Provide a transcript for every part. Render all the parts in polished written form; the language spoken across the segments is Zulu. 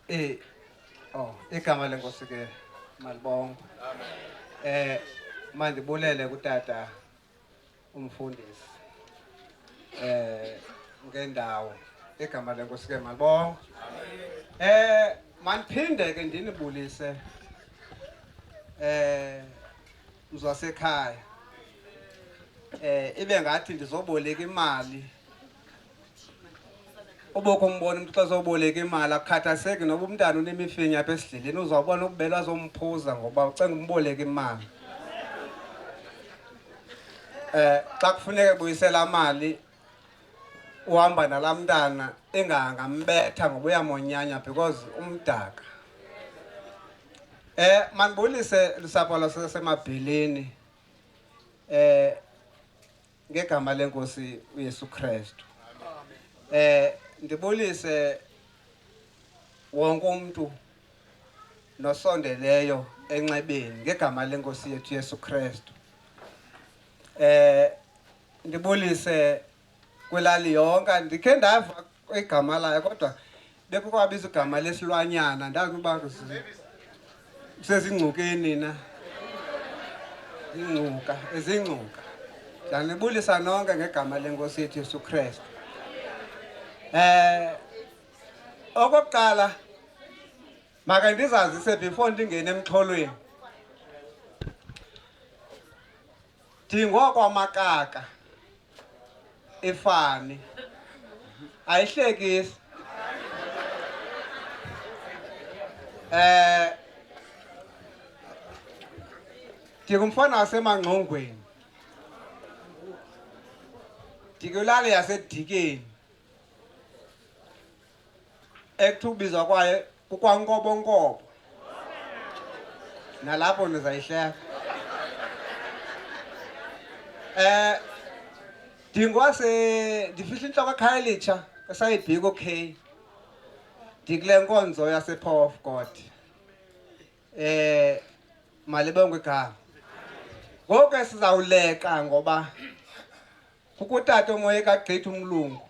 Eh igama lenkosi ke malibonga. Mandibulele kutata umfundisi. Ngendawo igama lenkosi ke malibonga. Maniphinde ke ndinibulise mzwasekhaya. Ibe ngathi ndizoboleka imali. Ubokho umbona umuntu xa zoboleka imali akukhathaseki noba umntana unemifinya apha esidleleni uzawubona ukubela azomphuza ngoba ucenga umboleka imali. Xa kufuneka buyisela imali uhamba nalaa mntana engangambetha ngoba uyamonyanya because umdaka. Mandibulise lusapho lwasesemabheleni ngegama lenkosi uYesu Kristu. Ndibulise wonke umuntu nosondeleyo enxebeni ngegama lenkosi yethu Yesu Kristu. Ndibulise kwelali yonke ndikhe ndava igama layo kodwa bekukwabiza igama lesilwanyana ndazi uba sezingcukeni na izingcuka. Ndanibulisa nonke ngegama lenkosi yethu Yesu Kristu. Okokuqala maka ndizazise before ndingene emxholweni. Ndingokwamakaka efani ayihlekisi. Ndingumfana waseMangxongweni. Ndikwilali yaseDikeni ekuthiwa kwaye kukwaNkobonkobo. Nalapho ndizayihleka. Ndifihla intloko eKhayelitsha eSayibhiko K. Ndikule nkonzo yasePower of God. Malibongwe igama. Ngoku sizawuleka ngoba kukutata omoya kagqitha umlungu.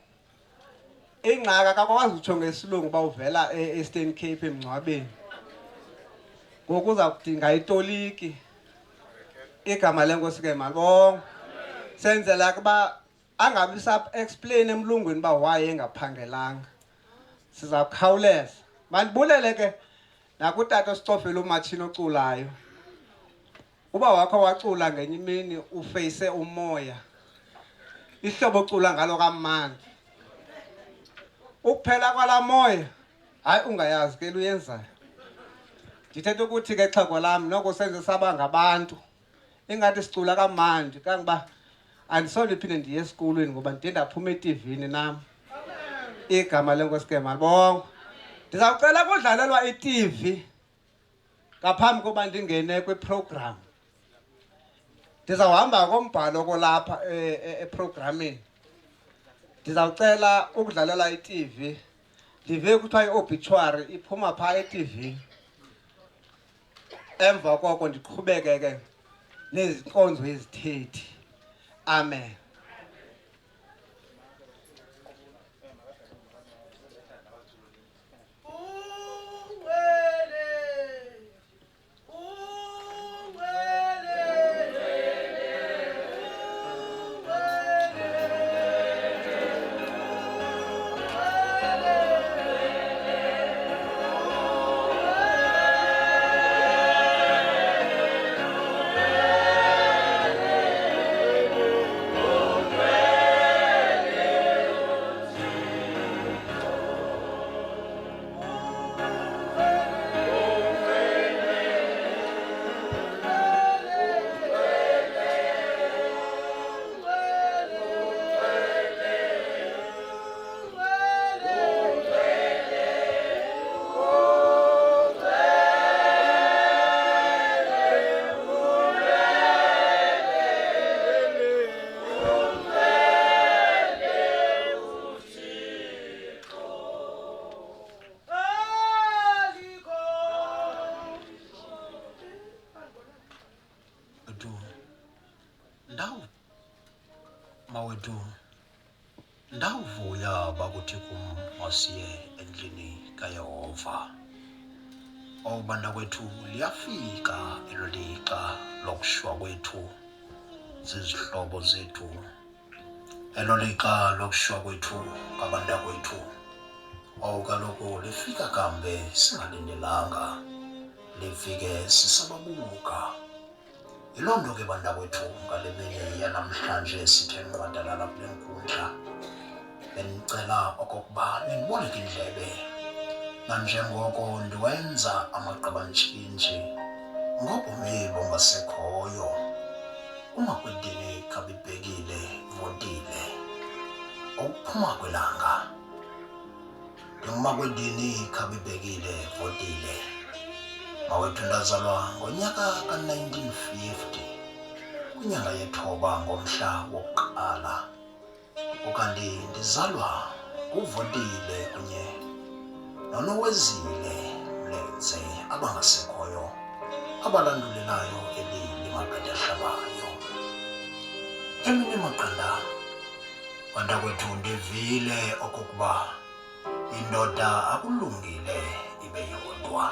Ingxaka akakwazi utsho ngesilungu uba uvela e-Eastern Cape emngcwabeni. Ngoku uza kudinga itoliki. Igama lenkosi ke malibonga. Senzela ukuba angabi sa-explain emlungwini uba why engaphangelanga. Siza kukhawuleza. Mandibulele ke nakutata osicofela umatshini oculayo. Uba wakho wacula ngenye imini ufeyise umoya. Ihlobo ocula ngalo kamandi. Ukuphela kwala moya hayi ungayazi ke luyenzayo. Ndithetha ukuthi ke xhego lam noko senze saba ngabantu. Ingathi sicula kamandi kangoba andisole phinde ndiye esikolweni ngoba ndide ndaphuma eTV-ni nam. Igama lenkosi ke malibonga. Ndizawucela kudlalelwa iTV ngaphambi koba ndingene kwiprogram. Ndizawuhamba ngombhalo kolapha eprogramini. Ndizawucela ukudlalela iTV. Ndive kuthiwa i-obituary iphuma phaa eTV. Emva koko ndiqhubeke ke nezinkonzo ezithethi. Amen. Mawethu ndawuvuya bakuthi kum masiye endlini kaYehova. Awubanda kwethu liyafika elo lixa lokushwa kwethu zizihlobo zethu. Elo lixa lokushwa kwethu kabanda kwethu. Kaloku lifika kambe singalindelanga. Lifike sisababuka. Yiloo nto ke banda kwethu ngale mini yanamhlanje sithe nqwadalala kule nkundla. Bendicela okokuba nindiboleke indlebe. Nanjengoko ndiwenza amagqabantshintshi ngobomi bongasekhoyo. UMakwedini Khabibhekile votile. Ukuphuma kwelanga. NguMakwedini Khabibhekile votile. Mawethu ndazalwa ngonyaka ka-1950 kwinyanga yethoba ngomhla wokuqala. Ukanti ndizalwa nguVotile kunye noNowezile Mlenze abangasekhoyo abalandulelayo eli limagade ahlabayo. Emini maqanda banda kwethu ndivile okokuba indoda akulungile ibe yodwa.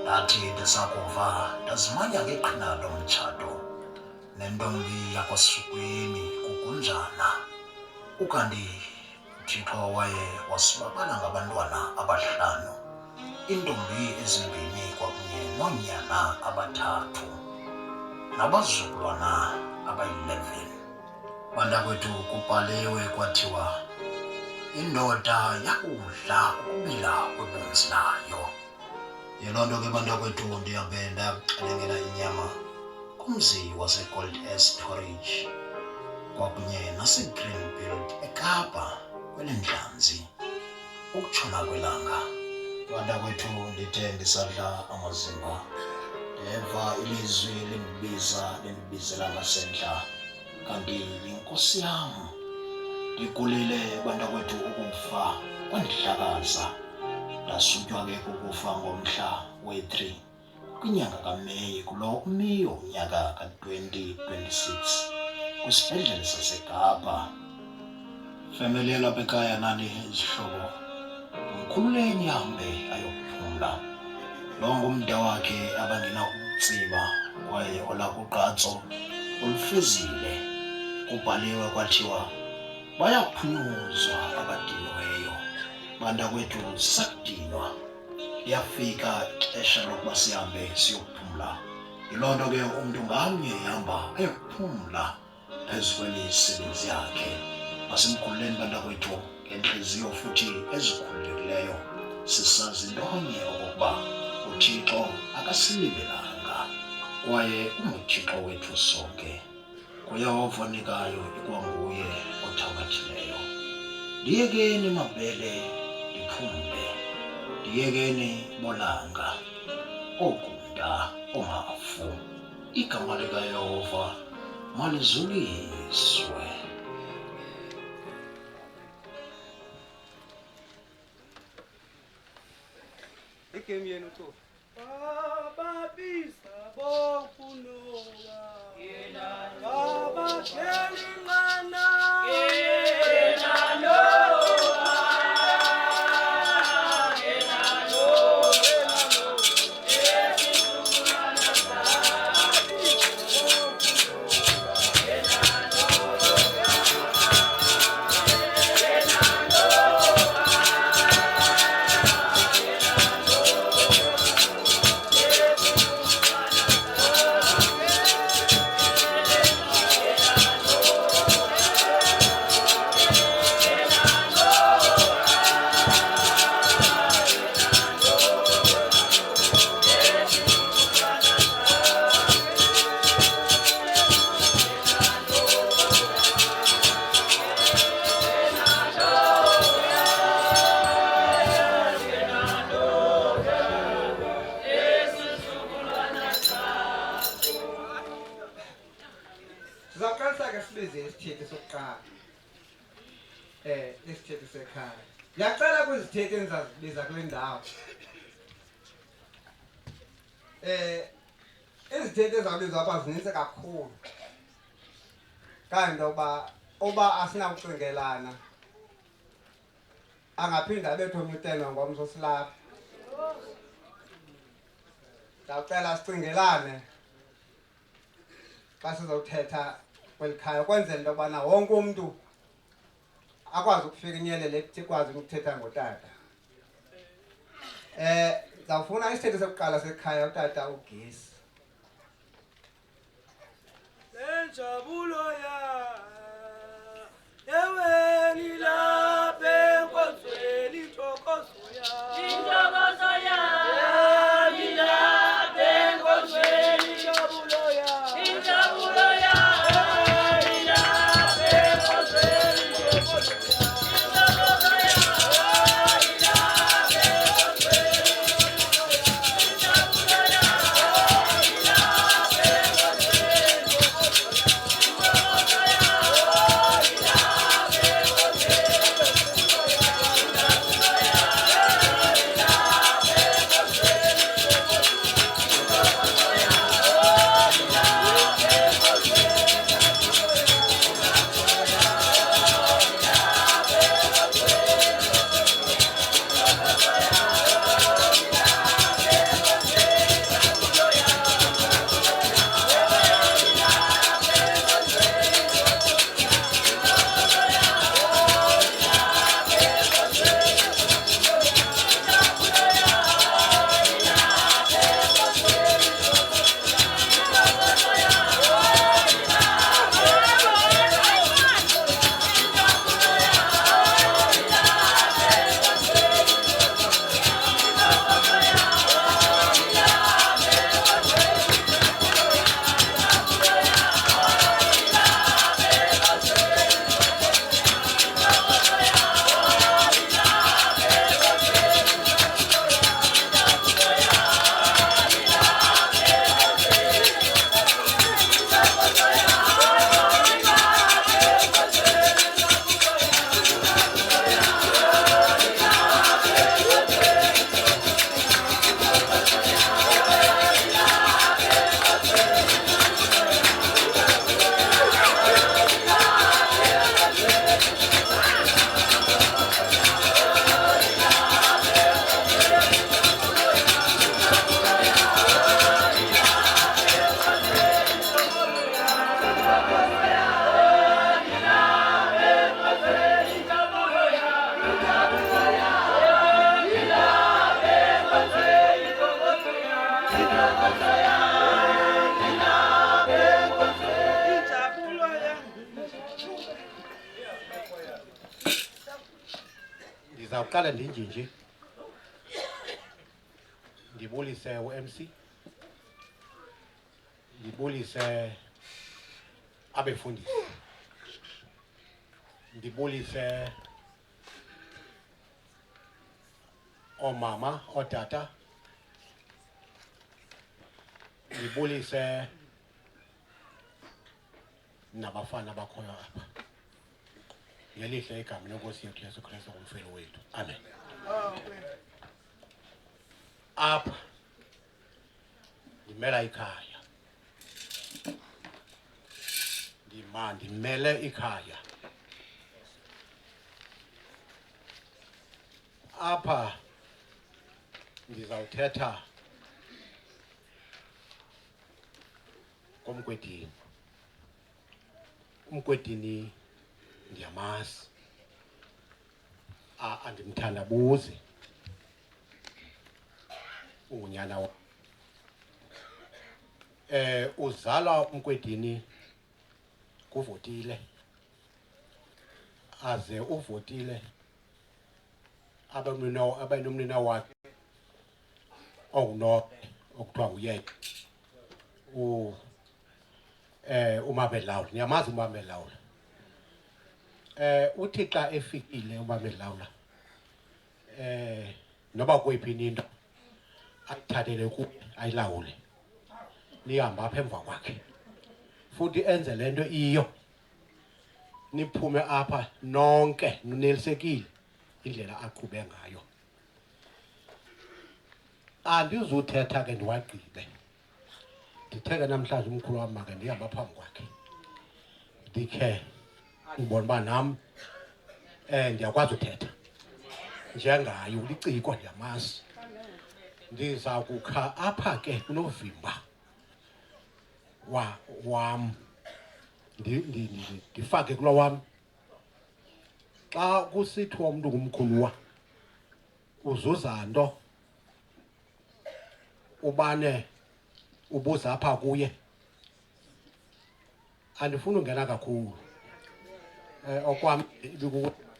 Ndathi ndisakuva ndazimanya ngeqhina lomtshato nentombi yakwaSukweni kukunjana. Ukanti uThixo waye wasibabala ngabantwana abahlanu, iintombi ezimbini kwakunye noonyana abathathu nabazukulwana abayi-11. Banda kwethu kubhaliwe kwathiwa indoda yakudla ukubila kwebunzi layo. Yiloo nto ke banda kwethu ndihambe ndaxelengela inyama kumzi waseGold Storage kwakunye naseGreenfield eKapa kweLentlanzi ukutshona kwelanga. Banda kwethu ndithe ndisadla amazimba ndeva ilizwi lindibizela ngasentla, kanti yinkosi yam. Ndikulile banda kwethu ukufa kwandihlakaza. Ndasutywa ke kukufa ngomhla we-3 kwinyanga kaMeyi kulo uMiyo unyaka ka-2026 kwisibhedlele saseKapa. Family yalapha ekhaya nani izihlobo, mkhululeni ahambe ayokuphumla. Lo ngumda wakhe abangenakutsiba kwaye olakugqatso olufezile. Kubhaliwe kwathiwa bayaphunyuzwa abadiniweyo. Banda kwethu sakudinwa, liyafika ixesha lokuba sihambe siyokuphumla. Yiloo nto ke umntu ngamnye ehamba ayokuphumla phezu kwemisebenzi yakhe. Masimkhululeni banda kwethu ngentliziyo futhi ezikhululekileyo, sisazi ntonye okokuba uThixo akasilibelanga kwaye unguThixo wethu sonke. KuYehova onikayo ikwanguye othakathileyo. Ndiyekeni mabele ndiphumle, ndiyekeni bolanga ogunda ongafu. Igama likaYehova malizuliswe. Igame yenu tu. Bababisa bokunola babakelingana Sizaqalisa-ke sibize isithethi sokuqala. Isithethi sekhaya. Ndiyacela kwizithethi endizazibiza kule ndawo. Izithethi ezawubizwa apha zinintsi kakhulu. Kanti uba asinakucingelana angaphinda abethu omnye utenwa ngomso silapha. Ndawucela sicingelane xa sizothetha kweli khaya ukwenzela into yobana wonke umntu akwazi ukufika inyelele ekwazi ukuthetha ngotata. Ndawufuna isithethe sokuqala sekhaya utata uGesi. Lenjabulo ya eweni lapha enkonzweni intokozo ya lapha enkonzweni injabulo ya lapha enkonzweni intokozo Ndizawuqala ndinjinje ndibulise uMC, ndibulise abefundisi, ndibulise oomama, ootata, ndibulise nabafana bakhoyo apha. Ngelihle igama lenkosi yethu Yesu Kristu ngumfelo wethu. Amen. Apha ndimela ikhaya, ndimele ikhaya. Apha ndizawuthetha ngomgwedini. Umgwedini ndiyamazi, andimthandabuzi, ungunyana wam. Uzalwa umgwedini kuvotile, aze uvotile abanomnina wakhe onguNobe okuthiwa nguyeke, uMamela. Niyamazi uMamela. Uthi xa efikile uMamela noba kwephi into ayithathele kuye ayilawule, nihambe apha emva kwakhe futhi enze le nto iyo, niphume apha nonke nonelisekile indlela aqhube ngayo. Andizuthetha ke ndiwagqibe, nditheke namhlanje umkhulu wam make ndihamba phambi kwakhe ndikhe ndibona uba nam ndiyakwazi uthetha njengayo, liciko ndiyamazi. ndiza kukha apha ke kunovimba wam ndifake kulo wam. Xa kusithiwa umntu ngumkhuluwa uzuza nto ubane ubuza apha kuye, andifuni ungena kakhulu. Okwam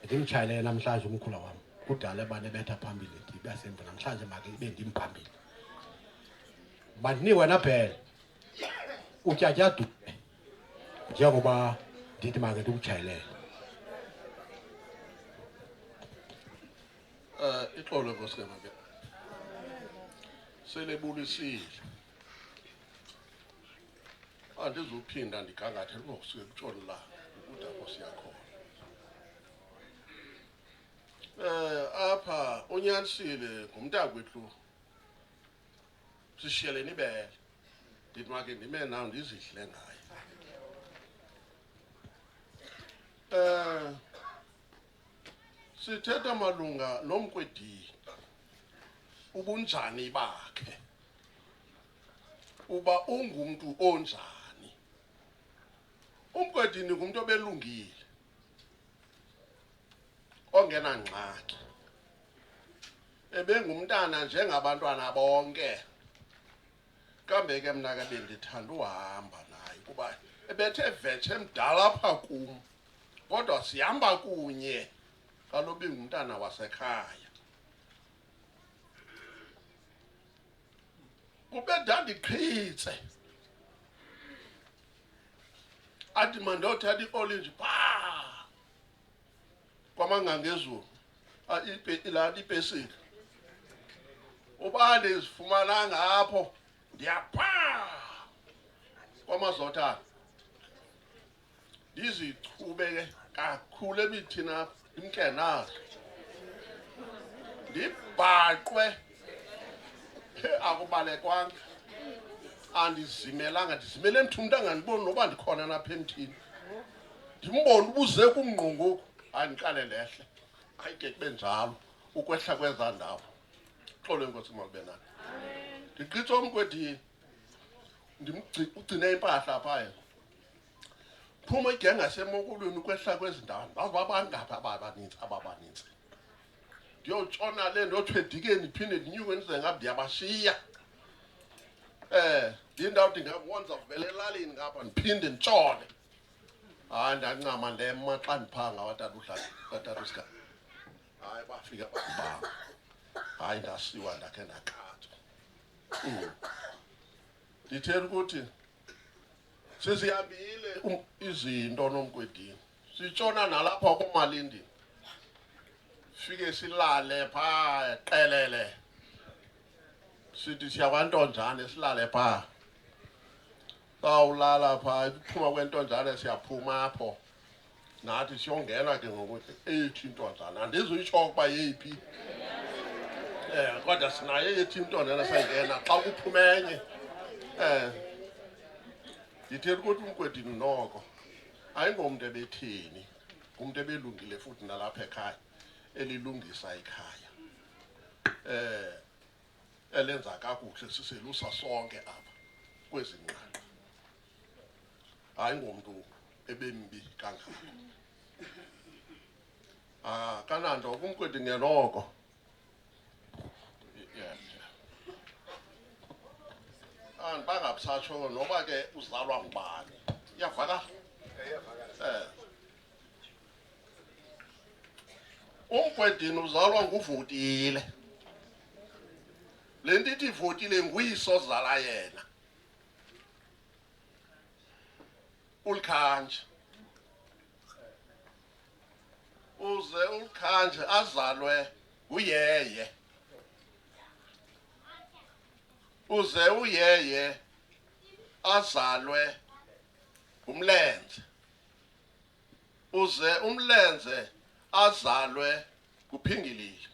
ndimtshayele namhlanje umkhula wam, kudala ebane betha phambili ndibe semva, namhlanje make ibe ndim phambili. Mandinikwe naphela utyatyadume njengoba ndithi make ndikutshayelele. Ixolo nkosikazi ke selebulisile, andizuphinda ndigangathe kusuke kutshona la ukude apho siyakhona. Apha unyanisile ngumntakwethu, sishiyeleni ibele, ndithi make ndime nawo ndizihle ngaye. Sithetha malunga nomkwedini, ubunjani bakhe, uba ungumntu onjani. Umkwedini ngumntu obelungile, ongena ngxaki, ebengumntana njengabantwana bonke. Kambe ke mna ke bendithanda uhamba naye kuba ebethe vetshe mdala apha kum, kodwa sihamba kunye kaloku ngumntana wasekhaya. Kube ndandiqhitse athi mandothatha iolenji phaa kwamangangezulu ilaa ipesika, uba ndizifumananga apho ndiyaphaa kwamazothana ndizichube ke kakhulu emithini apha imkenazo, ndibhaqwe akubalekwanga, andizimelanga, ndizimele emthini, umntu angandiboni noba ndikhona napha emthini. Ndimbone ubuze kumngqunguku, hayi ndiqale lehle. Hayi ke kube njalo ukwehla kweza ndawo. Xolo enkosi malube nani. Ndiqithe umkwedini, ugcine impahla phaa yena. Phuma igenge ngasemokulweni ukwehla kwezi ndawo. Bazi babangaphi abanintsi. Ndiyotshona le ndiyothiwa edikeni ndiphinde ndinyuke ndize ngabe ndiyabashiya. Ndindawuthi ngabonza vele elalini ngapha ndiphinde nditshone. Hayi ndancama ndema xa ndiphanga watata uSika. Hayi bafika babanga. Hayi ndasiwa ndakhe ndakhathwa. Ndithela ukuthi sesihambile izinto nomkwedini, sitshona nalapha kuMalindini, fike silale phaa Qelele, sithi siyakwantonjane silale phaa. Sawulala phaa, iphuma kwentonjane siyaphuma apho, nathi siyongena ke ngokuthi eyithi intonjane, andizuyitsho ukuba yeyiphi. Kodwa sinayo eyithi intonjane sayingena xa kuphuma enye. Ndithela ukuthi umkwedini noko ayingomntu ebetheni, ngumntu ebelungile futhi nalapha ekhaya, elilungisa ikhaya, elenza kakuhle, siselusa sonke apha kwezi ngqaqa. Ayingomntu ebembi kangako. Kananto kumkwedini noko. Bangabusatsho noba ke uzalwa ngubani. Iyavakala? Umkwedini uzalwa nguvotile. Le nto ithi ivotile nguyise ozala yena, uLikhanje. Uze uLikhanje azalwe uyeye. Uze uyeye azalwe umlenze. Uze umlenze azalwe kuphingilile.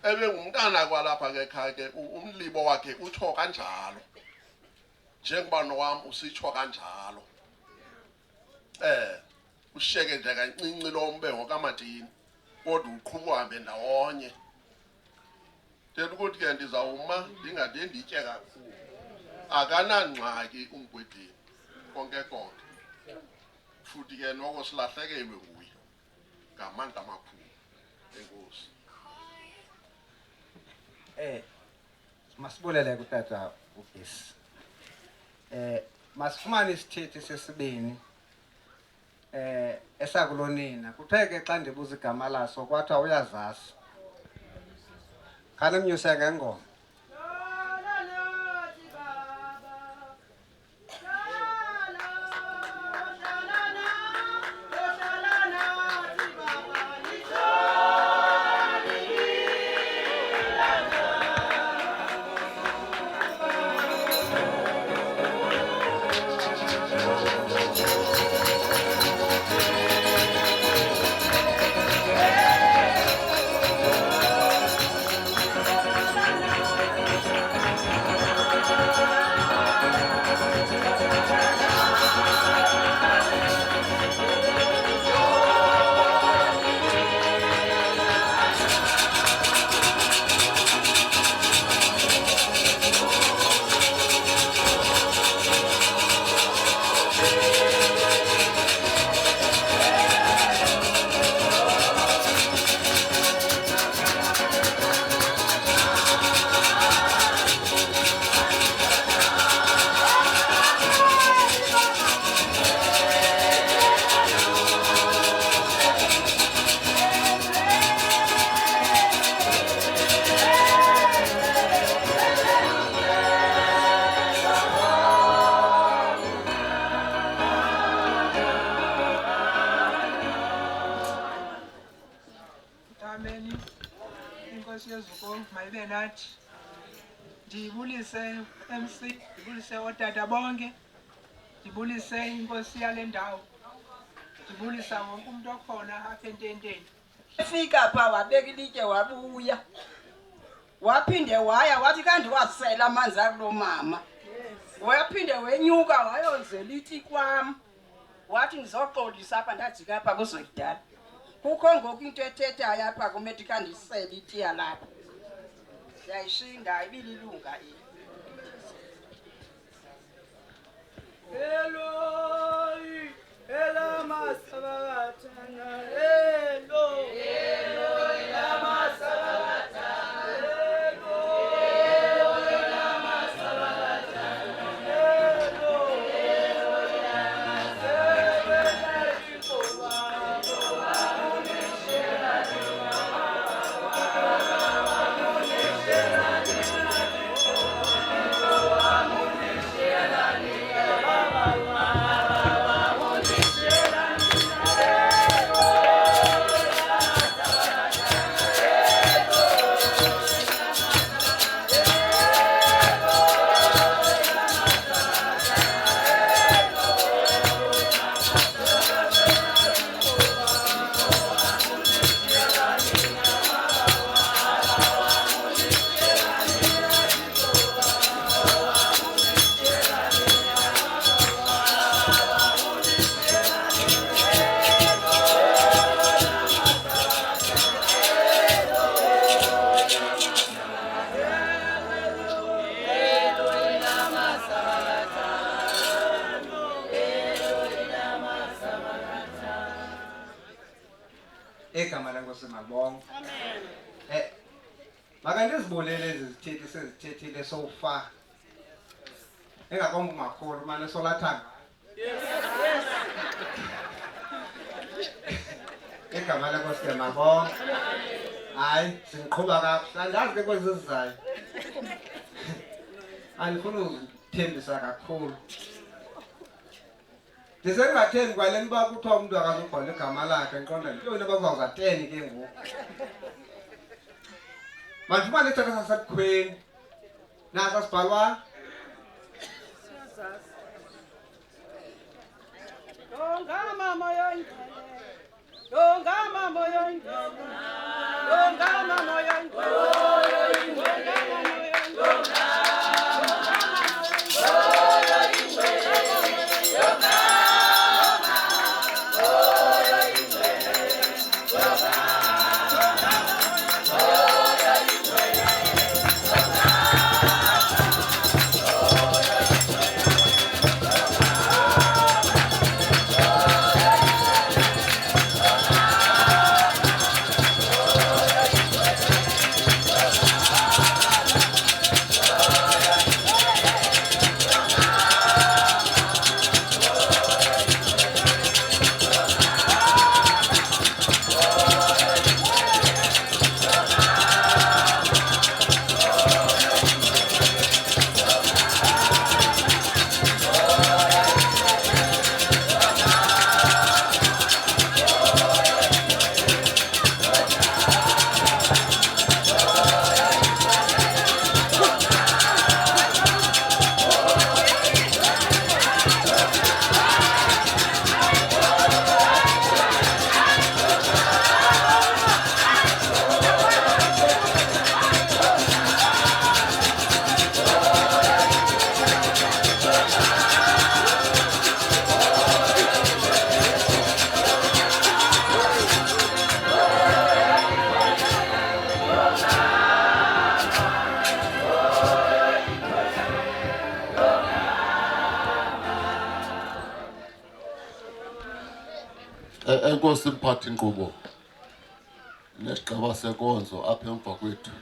Ebengumntana kwalapha ke ekhaya ke umlibo wakhe utsho kanjalo, njengoba nowam usitsho kanjalo. Ushiyeke nje kancinci lo mbe ngokaMatini. kodwa uqhuba uhambe ndawonye. Thetha ukuthi ke ndizawuma ndingade nditye kakhulu. Akanangxaki uMgwedeni konke konke. Futhi ke noko silahlekelwe nguye. Ngamandla amakhulu. Enkosi. Masibulele kutata uBisi. Masifumane isithethi sesibini esakulonina. Kuthe ke xa ndibuza igama laso kwathiwa uyazazi. Khane mnyuse ngengoma. Amen. Inkosi yezuko mayibe nathi. Ndibulise MC, ndibulise otata bonke. Ndibulise inkosi yale ndawo. Ndibulisa wonke umuntu okhona apha ententeni. Efika pha wabeka ilitye wabuya. Waphinde waya wathi kanti wasela amanzi akulo mama. Waphinde wenyuka wayonzela iti kwam. Wathi ngizoxolisa apha ndajika apha kuzoyidala. Kukho ngoku into ethethayo apha kumedical ndisele iti yalapha. Yayishinga ibililunga ini. Eloi, elama sabakatana. Eloi, Eloi, lama sabakatana. Eloi, lama sabakatana. Eloi, Eloi, lama Egama lenkosi mabonke. Amen. Makandizibulele lezi zithethi sezithethile so far. Engakomba makhulu manje solathanga. Yes. Egama lenkosi mabonke. Hayi, sinqhuba kahle. Andazi ke kwezizayo. Andifuna ukuthembisa kakhulu. Ndisengatheni kwale nto kuthiwa umuntu akazubhala igama lakhe enqondweni. Ntoni abazawuza 10 ke ngoku. Mandifumane isithetho sasebukhweni. Nasa sibhalwa. Dongama moyo ingcwele. Dongama moyo ingcwele. Dongama moyo ingcwele. Dongama Enkosi mphathi inkqubo nesigaba senkonzo apha emva kwethu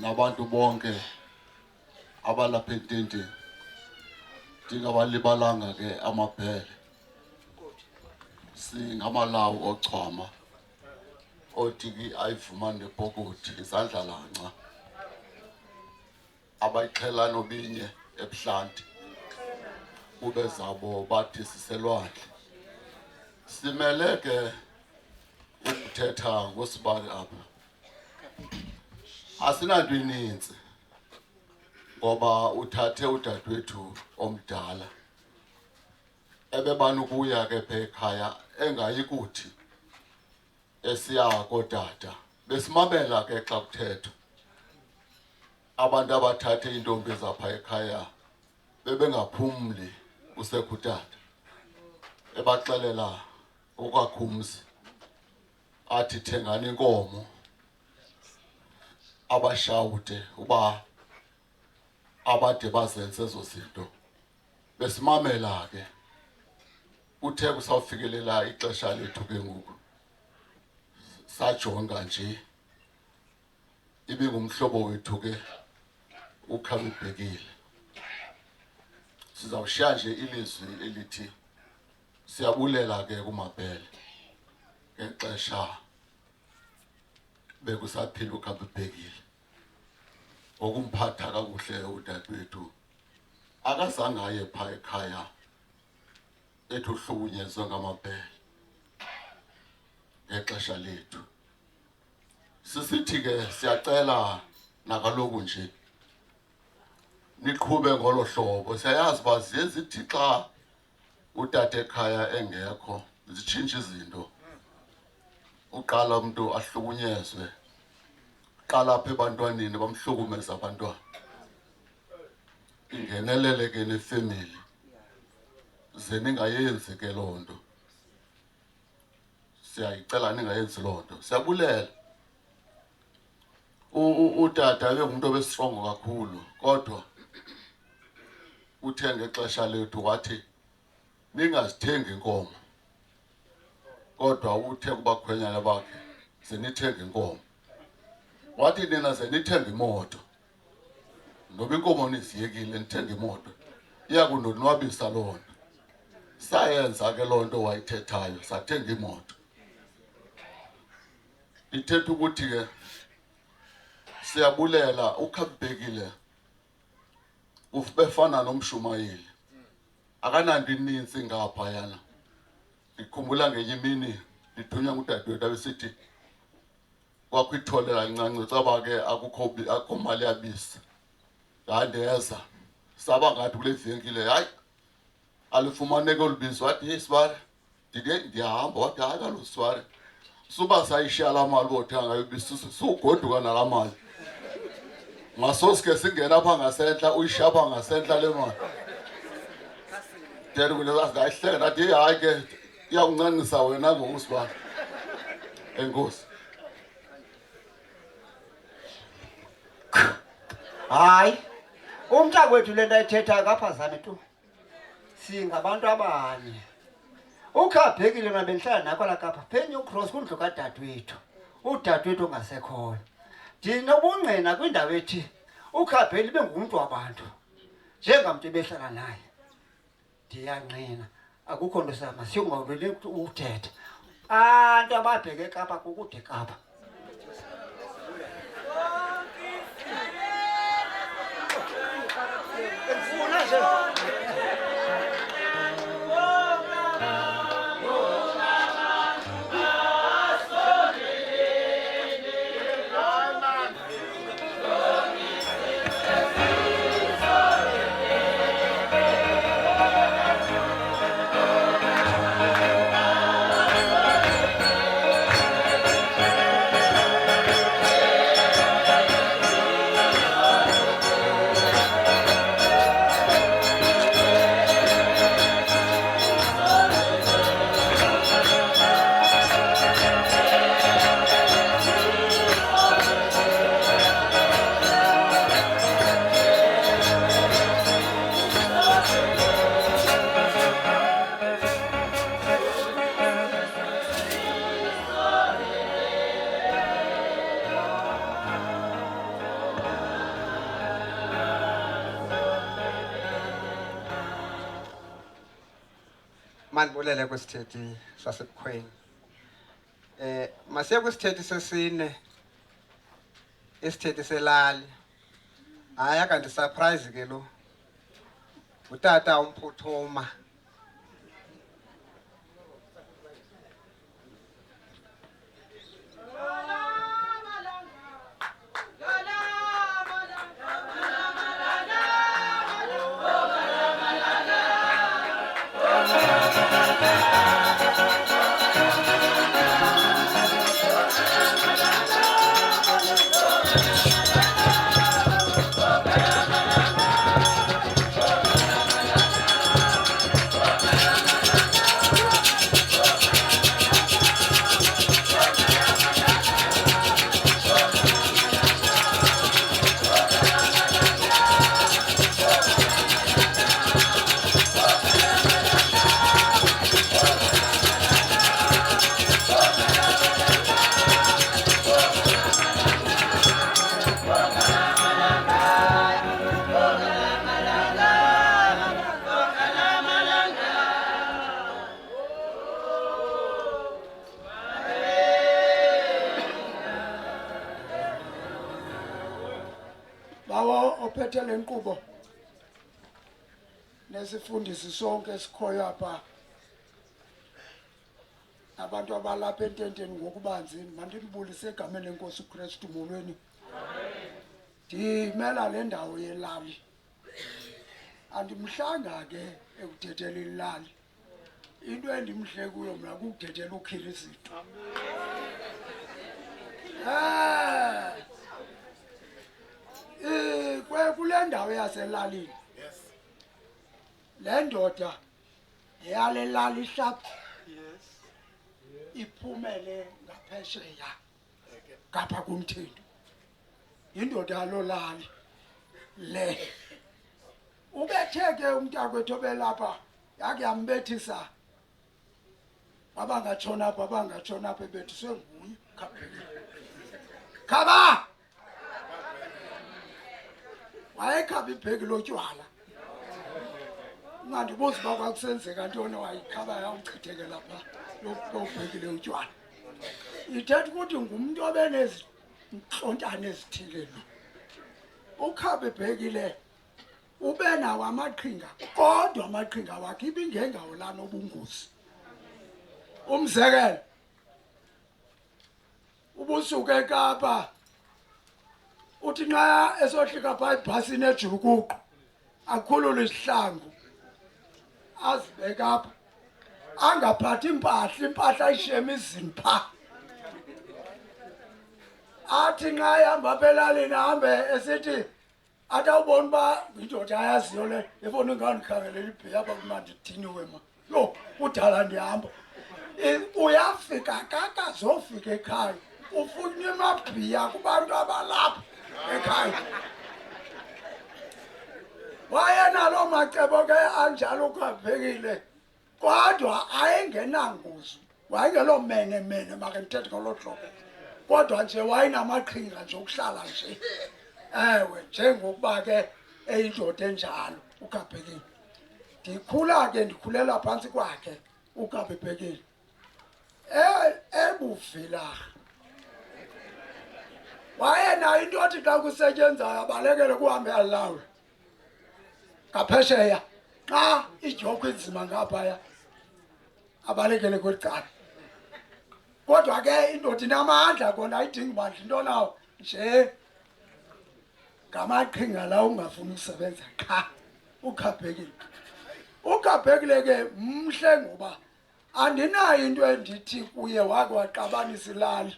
nabantu bonke abalapha ententeni ndingabalibalanga ke amabhele singamalawu ochwama otiki ayivuma nepokoti izandla lanca abayixhela nobinye ebuhlanti ube zabo bathi siselwandle simele ke ukuthetha ngosibali apha asinanto ininzi ngoba uthathe udadewethu omdala ebebanukuya ke ekhaya engayikuthi esiya kodada besimamela ke xa kuthethwa abantu abathathe intombi zapha ekhaya bebengaphumli kusekudada ebaxelela ukwakhumzi athi thengani inkomo abashawude uba abade bazenze ezo zinto besimamela ke uthe kusawufikelela ixesha lethu ke ngoku sajonga nje ibingumhlobo wethu ke uKhabibhekile sizawushiya nje ilizwi elithi siyabulela ke kumabhele ngexesha bekusaphila uKhabibhekile ngokumphatha kakuhle udadewethu akazange aye pha ekhaya ethu hlukunyezwe ngamabhele ngexesha lethu sisithi ke siyacela nakaloku nje niqhube ngolo hlobo siyayazi uba zithi xa utata ekhaya engekho zitshintsha izinto uqala umuntu ahlukunyezwe qala apha ebantwaneni bamhlukumeza abantwana ingenelele ke nefamily ze ningayenzi ke loo nto siyayicela ningayenzi loo nto siyabulela utata ubengumuntu obestrongo kakhulu kodwa uthe ngexesha lethu wathi ningazithengi inkomo kodwa uthe kubakhwenyana bakhe zenithenga inkomo wathi nina zenithenga imoto noba inkomo niziyekile nithenga imoto iya kundonwabisa loo nto sayenza ke loo nto wayithethayo sathenga imoto ithetha ukuthi ke siyabulela uKhabibhekile ufefana nomshumayeli akananto ininzi ngapha yana ngikhumbula ngenye imini lithunywa ngudadewethu abesithi kwakho itholela lincanci caba ke akukho mali yabisi ndandeza saba ngathi kule venkile hayi alifumaneke olubizo wathi hey sibare ndiyahamba wathi hayi kaloku sibare suba sayishiya laa mali bothenga yobisi sugoduka nalaa mali ngasoske singena apha ngasentla uyishiya apha ngasentla le mali ndere kunezasidayihleka ndathi hayi ke iyakuncancisa wena ngokusibare enkosi hayi umntakwethu le nto ayithethayo kaphazame tu singabantu abanye uKhabibhekile mna bendihlala nakho la kapha phenyuw cross kundlu kadadewethu udadewethu ongasekhoyo ndinobungqina kwindawo ethi uKhabibhekile ibe ngumntu wabantu njengamntu ebehlala naye ndiyanqina akukho nto sama siyongawuleli uthetha abantu ababheke kapa kukude kapa mandibulele kwisithethi sasebukhweni. Masiye kwisithethi sesine, isithethi selali. Hayi akanti surprise ke lo. Utata umphuthuma. ophethe le nkqubo nesifundisi sonke sikhoyo apha abantu abalapha ententeni ngokubanzini mandinibulise egameni lenkosi uKristu molweni ndimela le ndawo yelali andimhlanga ke ekudedela ilali into endimhle kuyo mna kukudedela uKristu kule ndawo yaselalini le ndoda yale lali ihlapha iphumele ngaphesheya ngapha kumthetho indoda yalolali le ubetheke umntakwethu obelapha yake yambethisa babangatshona apha ebethiswe nguye khaba wayekhaba ibheki lotywala ungandibuzi uba kwakusenzeka ntoni wayikhaba yawuchitheke lapha lobhekile utywala ithetha ukuthi ngumntu obenezintlontane ezithile lo ukhaba ibhekile ube nawo amaqhinga kodwa amaqhinga wakhe ibingengawo lana obungozi umzekelo ubusuke eKapa uthi nxa esohlika phaa ibhasini ejukuqu akhulule isihlangu azibeke apha angaphathi impahla ayishemizini phaa athi nxa ehamba apha elalini ahambe esithi athi awubona uba indoda ayaziyo le efuna ingandikhangelela ibheyi apha kumandi diniwe ma yho kudala ndihamba uyafika kakazofika ekhaya ufuna imabhiya kubantu abalapha ekhaya wayenaloo macebo ke anjalo uKabhekile kodwa ayengenangozi wayengelo mene make ndithethe ngolo hlobo kodwa nje wayenamaqhinga nje okuhlala nje ewe njengokuba ke eyindoda enjalo uKabhekile ndikhulela phantsi kwakhe uKabhekile ebuvila wayenayo into othi xa kusetyenzayo abalekele kuhambe alawule ngaphesheya xa ijoko inzima ngaphaya abalekele kwelicala kodwa ke indoda inamandla kona ayidingi mandla into nawo nje ngamaqhinga la ungafuni usebenza qha uKabhekile ke mhle ngoba andinayo into endithi kuye wake waqabanisa ilali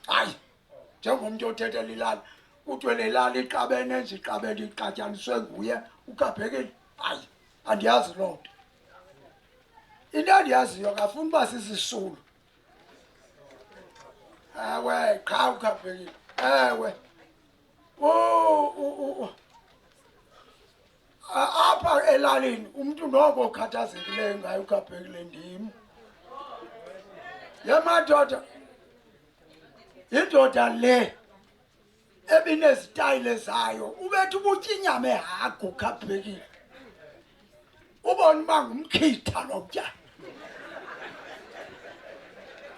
hayi njengomntu othethela ilali kuthiwe le lali iqabene nje iqabene iqatyaniswe nguye uKabhekile hayi andiyazi loo nto into endiyaziyo ngafuna uba sisisulu ewe qha uKabhekile ewe apha elalini umntu noko okhathazekileyo ngayo uKabhekile ndim yemadoda indoda le ebinezitayile zayo ubethu ubutya inyama ehagu uKabhekile ubona uba ngumkhitha lo mtya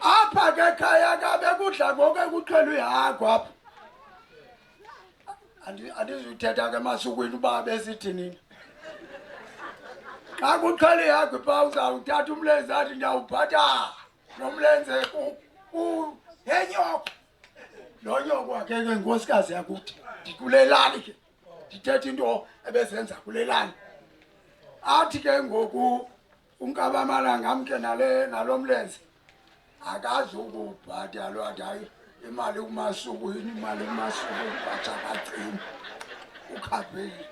apha ke ekhaya kabe kudla ngoke kuxhelwe ihagu apha andizuthetha ke emasukwini uba besithi nini xa kuxhele ihagu phaa uzawuthatha umlenze athi ndiyawubhatala nomlenze yenyoko lo nyoko wakhe ke nkosikazi yakuthi ndikule lali ke ndithetha into ebezenza kule lali athi ke ngoku uNkabamalanga amke nalo mlenze akazukubhatala athi hayi imali kumasukwini bachakacini ukhabheki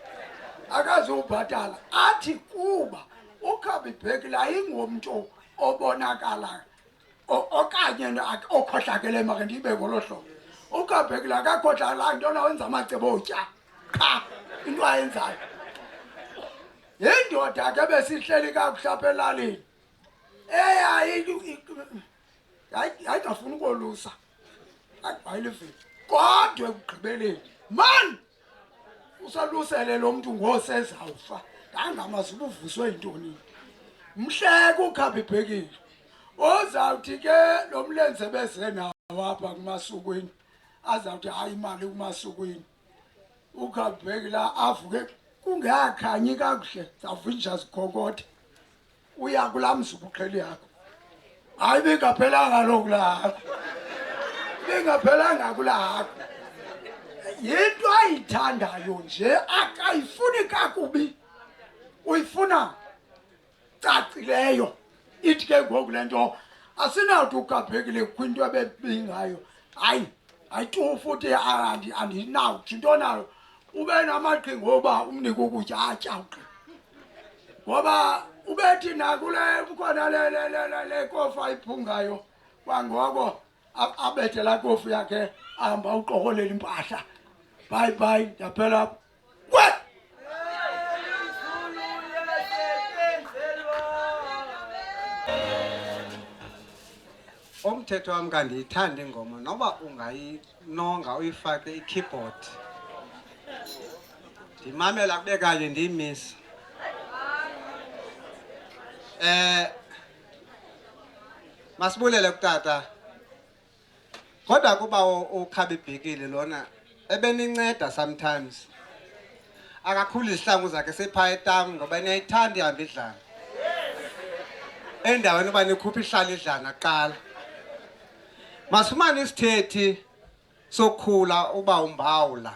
akazubhatala athi kuba uKhabibheki la ingomntu obonakala okanye okhohlakele make ndibe ngolo hlobo uKhabibheki la akakhohlakala ntona wenza amacebo otya qha into ayenzayo yendoda ke besihleli kakuhle apha elalini ayingafuni ukolusa ayilivile kodwa ekugqibeleni man usalusele lo muntu ngosezawufa ngangamazi ubuvuswe yintoni mhleke uKhabibheki ozawuthi ke lo mlenze beze nawo apha kumasukwini azawuthi hayi imali kumasukwini uKhabibheki la avuke kungakhanyi kakuhle zavinja zikhokotha uya kulaa mzubu uqhele yakho hayi bengaphelanga lokulapho bengaphelanga kulapho yinto ayithandayo nje akayifuni kakubi uyifuna cacileyo ithi ke ngoku le nto asinawuthi uKhabibheki kwinto ebebingayo hayi tu futhi andinawuthi into nayo ube namaqhinga oba umnike ukutya atya uqi ngoba ubethi nakule khona le kofu ayiphungayo kwangoko abethe laa kofu yakhe ahamba uqokolela impahla bye ndaphela kwe umthetho wami kandiyithanda ingoma noba ungayinonga uyifake i-keyboard ndimamela kube kanye ndiyimisa masibulele kutata kodwa kuba uKhabibheki lona ebeninceda sometimes akakhulu izihlangu zakhe sepha etang ngoba niyayithanda ihamba idlana endaweni uba nikhuphe ihlala idlana kuqala masifumane isithethi sokhula uba umbawula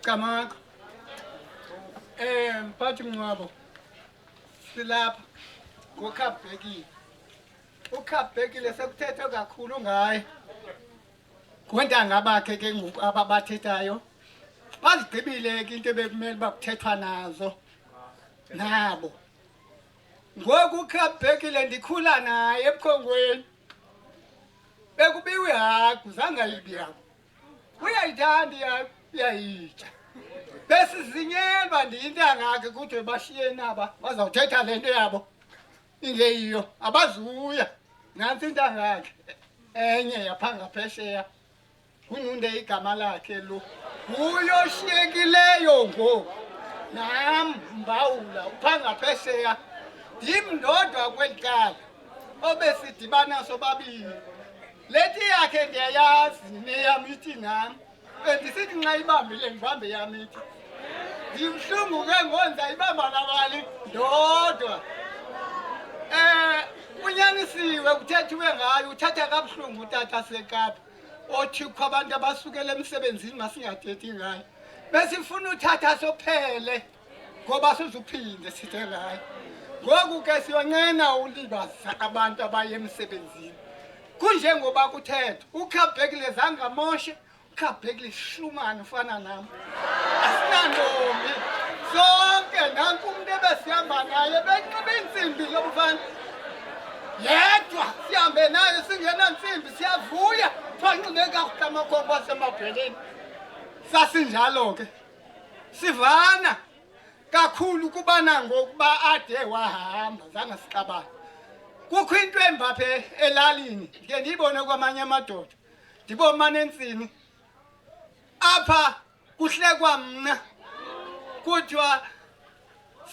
Kamako mphathi Mncwabo silapha ngoKhabibheki uKhabibheki lesekuthethwa kakhulu ngaye ngontanga bakhe ke ngoku aba bathethayo bazigqibile ke into ebekumele bakuthethwa nazo nabo ngoku uKhabibheki ndikhula naye ebukhongweni bekubiwe ihagu zangayibi yakho uyayithanda uyayitya besizinyelwa ndiyintanga yakhe kuthiwe bashiye naba bazawuthetha le nto yabo ingeyiyo abazuya nansi intanga yakhe enye yaphanga phesheya kununde igama lakhe lo uyoshiyekileyo ngoku nam Mbawula uphanga phesheya ndim ndodwa kweli cala obesidibana sobabili lethi yakhe ndiyayazi neyam ithi nam bendisithi nxa ibambile ndibambe yam ithi ndimhlungu ke ngonza ibamba nabali ndodwa unyanisiwe kuthethiwe ngayo uthatha kabuhlungu utata sekapa othi kho abantu abasukele emsebenzini masingathethi ngayo besifuna uthatha sophele ngoba sizuphinde sithe ngayo ngoku ke siyonqena ulibaza abantu abaye emsebenzini kunjengoba kuthethwa ukhabhekile zangamoshe ukhabhekile hlumane ufana nam asinantombi sonke nanku umuntu ebesihamba naye benxibe intsimbi lobufana yedwa sihambe naye singenantsimbi siyavuya fanxibe kakuhle amakhombo asemabheleni sasinjalo ke sivana kakhulu kubana ngokuba ade wahamba zange sixabane kukho into embaphe elalini ndike ndiyibone kwamanye amadoda ndibomane entsini apha kuhlekwa mna kuthiwa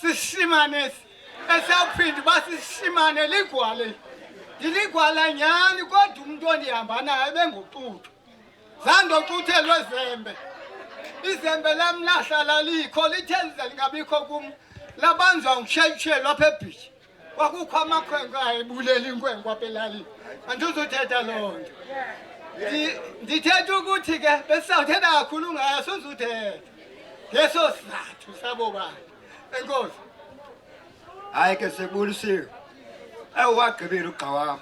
sishimane esawuphinda uba sishimane ligwale ndiligwala nyani kodwa umntu ondihamba naye bengucuthu zandocuthelwe zembe izembe lam lahlala likho lithe lize lingabikho kum labanjwa ngisheyishelwa apha ebhishi kwakukho amakhwenkwe ayebulela inkwenkwe apha elalini andizuthetha loo nto ndithetha ukuthi ke besizawuthetha kakhulu ngayo sizuthetha ngeso sizathu sabo bantu enkosi hayi ke sebulisiwe ewagqibela ugxa wam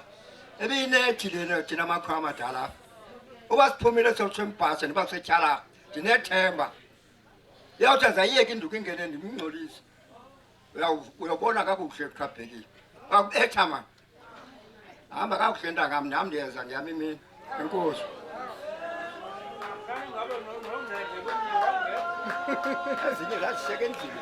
ebiyinethi lena thina amakhwa amadala uba siphumile sotsho embhasi ndiba kusetyhala ndinethemba iyawuthi azayiyeka induku ingene ndimngcolise uyobona kakuhle kuqhabhekile akubetha mani hamba kakuhle ntangam nam ndiyeza ngeyam imini enkosi ezinye zazishiyeka endlini